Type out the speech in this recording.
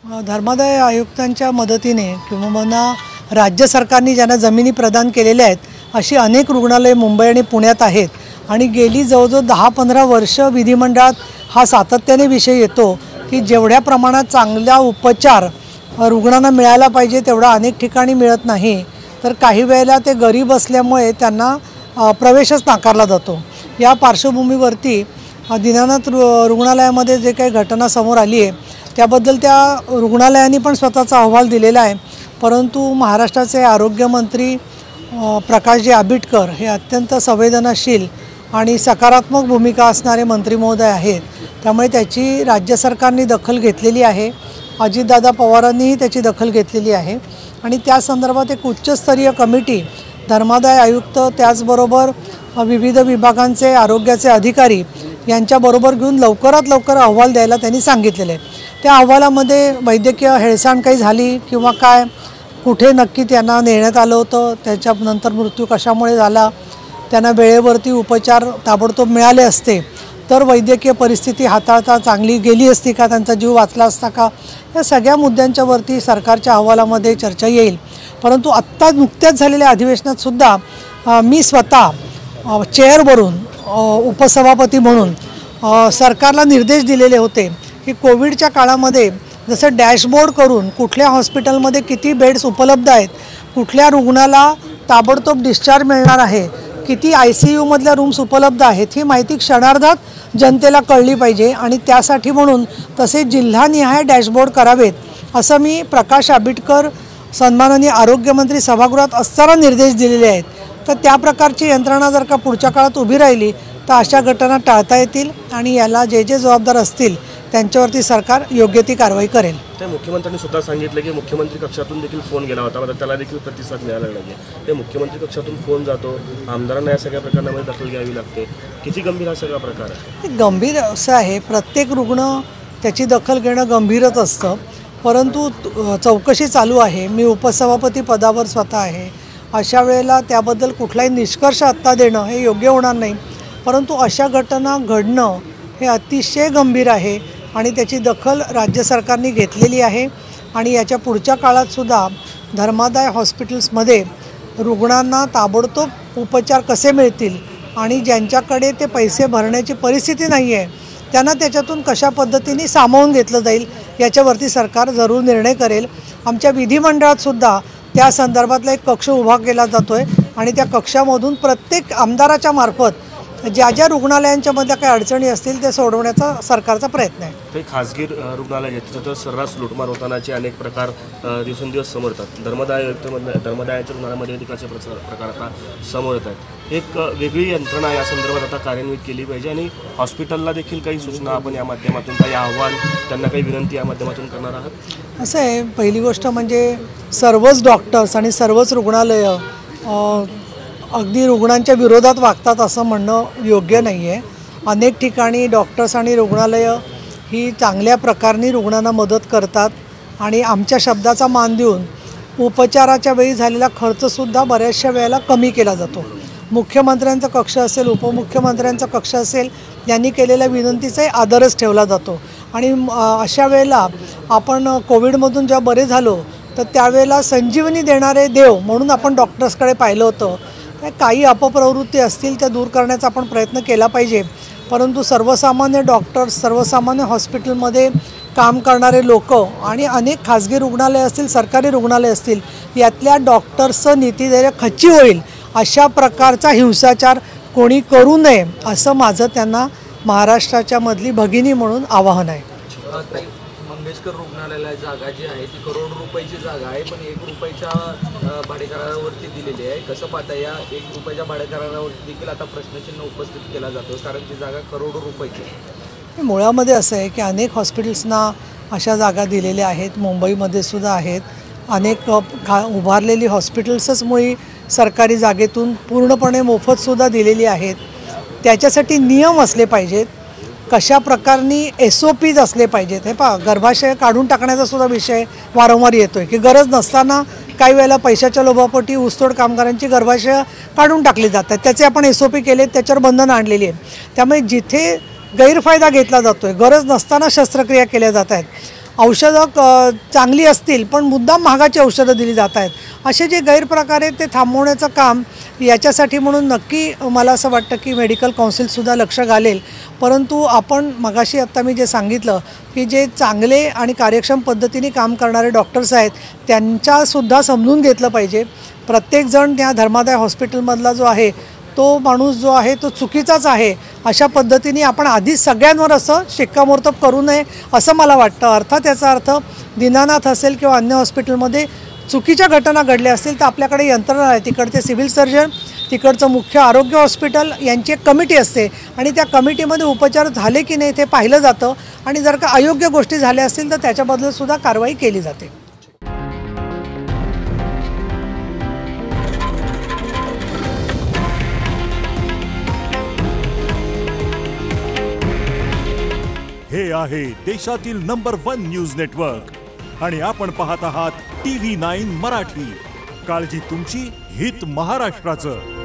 धर्मादाय आयुक्तांच्या मदतीने किंवा राज्य सरकारने ज्यांना जमिनी प्रदान केलेल्या आहेत अशी अनेक रुग्णालये मुंबई आणि पुण्यात आहेत आणि गेली जवळजवळ 10-15 वर्ष विधिमंडळात हा सातत्याने विषय येतो की जेवढ्या प्रमाणात चांगला उपचार रुग्णांना मिळायला पाहिजे तेवढा अनेक ठिकाणी मिळत नाही, तर काही वेळेला ते गरीब असल्यामुळे त्यांना प्रवेशच नाकारला जातो। या पार्श्वभूमीवरती दीनानाथ रुग्णालयामध्ये जे काही घटना समोर आली आहे त्याबद्दल त्या रुग्णालयांनी पण स्वतःचा अहवाल दिलेला आहे, परंतु महाराष्ट्राचे आरोग्यमंत्री प्रकाशजी आबिटकर हे अत्यंत संवेदनशील आणि सकारात्मक भूमिका असणारे मंत्री महोदय आहेत, त्यामुळे त्याची राज्य सरकारने दखल घेतलेली आहे। अजितदादा पवारांनीही त्याची दखल घेतलेली आहे आणि त्या संदर्भात एक उच्चस्तरीय कमिटी धर्मादाय आयुक्त त्याचबरोबर विविध विभागांचे आरोग्याचे अधिकारी यांच्याबरोबर घेऊन लवकरात लवकर अहवाल द्यायला त्यांनी सांगितलेले आहे। त्या अहवालामध्ये वैद्यकीय हेळसांड काही झाली किंवा काय कुठे नक्की त्यांना नेण्यात आलं होतं, त्याच्यानंतर मृत्यू कशामुळे झाला, त्यांना वेळेवरती उपचार ताबडतोब मिळाले असते तर वैद्यकीय परिस्थिती हाताळता चांगली गेली असती का, त्यांचा जीव वाचला असता का, या सगळ्या मुद्द्यांच्यावरती सरकारच्या अहवालामध्ये चर्चा येईल। परंतु आत्ता नुकत्याच झालेल्या अधिवेशनात सुद्धा मी स्वतः चेअरवरून उपसभापती म्हणून सरकारला निर्देश दिलेले होते की कोविडच्या काळामध्ये जसं डॅशबोर्ड करून कुठल्या हॉस्पिटलमध्ये किती बेड्स उपलब्ध आहेत, कुठल्या रुग्णाला ताबडतोब डिस्चार्ज मिळणार आहे, किती ICU मधल्या रूम्स उपलब्ध आहेत ही माहिती क्षणार्धात जनतेला कळली पाहिजे आणि त्यासाठी म्हणून तसे जिल्हानिहाय डॅशबोर्ड करावेत असं मी प्रकाश आबिटकर सन्माननीय आरोग्यमंत्री सभागृहात असताना निर्देश दिलेले आहेत। तर त्या प्रकारची यंत्रणा जर का पुढच्या काळात उभी राहिली तर अशा घटना टाळता येतील आणि याला जे जबाबदार असतील त्यांच्यावरती सरकार योग्य ती कारवाई करेल। ते मुख्यमंत्र्यांनी स्वतः सांगितलं की मुख्यमंत्री कक्षातून देखील फोन गेला होता, मात्र त्याला देखील प्रतिसाद मिळाला नाही। ते मुख्यमंत्री कक्षातून फोन जातो, आमदारांना या सगळ्या प्रकरणामध्ये दखल घ्यावी लागते, किती गंभीर हा सगळा प्रकार आहे? गंभीर असं आहे, प्रत्येक रुग्ण त्याची दखल घेणं गंभीरच असतं, परंतु चौकशी चालू आहे। मी उपसभापती पदावर स्वतः आहे, अशा वेळेला त्याबद्दल कुठलाही निष्कर्ष आत्ता देणं हे योग्य होणार नाही, परंतु अशा घटना घडणं हे अतिशय गंभीर आहे आणि त्याची दखल राज्य सरकारने घेतलेली आहे आणि याच्या पुढच्या काळातसुद्धा धर्मादाय हॉस्पिटल्समध्ये रुग्णांना ताबडतोब उपचार कसे मिळतील आणि ज्यांच्याकडे ते पैसे भरण्याची परिस्थिती नाही आहे त्यांना त्याच्यातून कशा पद्धतीने सामावून घेतलं जाईल याच्यावरती सरकार जरूर निर्णय करेल। आमच्या विधिमंडळातसुद्धा त्या संदर्भातला एक कक्ष उभा केला जातो आहे आणि त्या कक्षामधून प्रत्येक आमदाराच्या मार्फत ज्या ज्या रुग्णालयांच्यामध्ये काही अडचणी असतील ते सोडवण्याचा सरकारचा प्रयत्न आहे। काही खासगी रुग्णालय आहेत तिथं सर्रास लुटमार होतानाचे अनेक प्रकार दिवसेंदिवस समोर येतात। धर्मादायाच्या रुग्णालयामध्ये असे प्रकार आता समोर येत आहेत। एक वेगळी यंत्रणा या संदर्भात आता कार्यान्वित केली पाहिजे आणि हॉस्पिटलला देखील काही सूचना आपण या माध्यमातून काही आव्हान त्यांना काही विनंती या माध्यमातून करणार आहात? असं आहे, पहिली गोष्ट म्हणजे सर्वच डॉक्टर्स आणि सर्वच रुग्णालयं अगदी रुग्णांच्या विरोधात वागतात असं म्हणणं योग्य नाही आहे। अनेक ठिकाणी डॉक्टर्स आणि रुग्णालयं ही चांगल्या प्रकारे रुग्णांना मदत करतात आणि आमच्या शब्दाचा मान देऊन उपचाराच्या वेळी झालेला खर्चसुद्धा बऱ्याचशा वेळेला कमी केला जातो। मुख्यमंत्र्यांचा कक्ष असेल, उपमुख्यमंत्र्यांचा कक्ष असेल, यांनी केलेल्या विनंतीचाही आदरच ठेवला जातो आणि अशा वेळेला आपण कोविडमधून जेव्हा बरे झालो तर त्यावेळेला संजीवनी देणारे देव म्हणून आपण डॉक्टर्सकडे पाहिलं होतं। काही अपप्रवृत्ती असतील त्या दूर करण्याचा आपण प्रयत्न केला पाहिजे, परंतु सर्वसामान्य डॉक्टर्स, सर्वसामान्य हॉस्पिटलमध्ये काम करणारे लोक आणि अनेक खाजगी रुग्णालय असतील, सरकारी रुग्णालय असतील, यातल्या डॉक्टर्सचं नीतिधैर्य खच्ची होईल अशा प्रकारचा हिंसाचार कोणी करू नये असं माझं त्यांना महाराष्ट्राच्या मधली भगिनी म्हणून आवाहन आहे। मंगेशकर रुग्णालयाला जागा जी आहे ती करोड रुपयाची जागा आहे, पण 1 रुपयाच्या भाडेकरारावरती दिलेली आहे। कसं पाहता या 1 रुपयाच्या भाडेकरारावरती देखील आता प्रश्नचिन्ह उपस्थित केला जातो, कारण ती जागा करोड रुपयाची आहे। मुळामध्ये असं आहे की अनेक हॉस्पिटल्सना अशा जागा दिलेल्या आहेत, मुंबईमध्ये सुद्धा आहेत। अनेक उभारलेली हॉस्पिटल्सच मुळी सरकारी जागेतून पूर्णपणे मोफतसुद्धा दिलेली आहेत। त्याच्यासाठी नियम असले पाहिजेत, कशा प्रकारनी SOPs असले पाहिजेत। हे पहा, गर्भाशय काढून टाकण्याचा सुद्धा विषय वारंवार येतोय की गरज नसताना काही वेळेला पैशाच्या लोभापोटी ऊसतोड कामगारांची गर्भाशय काढून टाकली जातात, त्याचे आपण SOP केलेत, त्याच्यावर बंधनं आणलेली आहेत। त्यामुळे जिथे गैरफायदा घेतला जातोय, गरज नसताना शस्त्रक्रिया केल्या जात आहेत, औषधं चांगली असतील पण मुद्दाम महागाची औषधं दिली जात आहेत. असे जे गैरप्रकार आहेत ते थांबवण्याचं काम याच्यासाठी म्हणून नक्की मला असं वाटतं की मेडिकल काउन्सिलसुद्धा लक्ष घालेल. परंतु आपण मगाशी आत्ता मी जे सांगितलं की जे चांगले आणि कार्यक्षम पद्धतीने काम करणारे डॉक्टर्स आहेत त्यांच्यासुद्धा समजून घेतलं पाहिजे. प्रत्येकजण त्या धर्मादाय हॉस्पिटलमधला जो आहे तो माणूस जो आहे तो चुकीचाच आहे अशा पद्धतीने आपण आधीच सगळ्यांवर असं शिक्कामोर्तब करू नये असं मला वाटतं. अर्थात याचा अर्थ दीनानाथ असेल किंवा अन्य हॉस्पिटलमध्ये चुकीच्या घटना घडल्या असतील तर आपल्याकडे यंत्रणा आहे. तिकडचे सिव्हिल सर्जन, तिकडचं मुख्य आरोग्य हॉस्पिटल यांची एक कमिटी असते आणि त्या कमिटीमध्ये उपचार झाले की नाही ते पाहिलं जातं आणि जर का अयोग्य गोष्टी झाल्या असतील तर त्याच्याबद्दलसुद्धा कारवाई केली जाते. हे आहे देशातील नंबर 1 न्यूज नेटवर्क आणि आपण पाहत आहात TV9 मराठी. काळजी तुमची, हित महाराष्ट्राचं.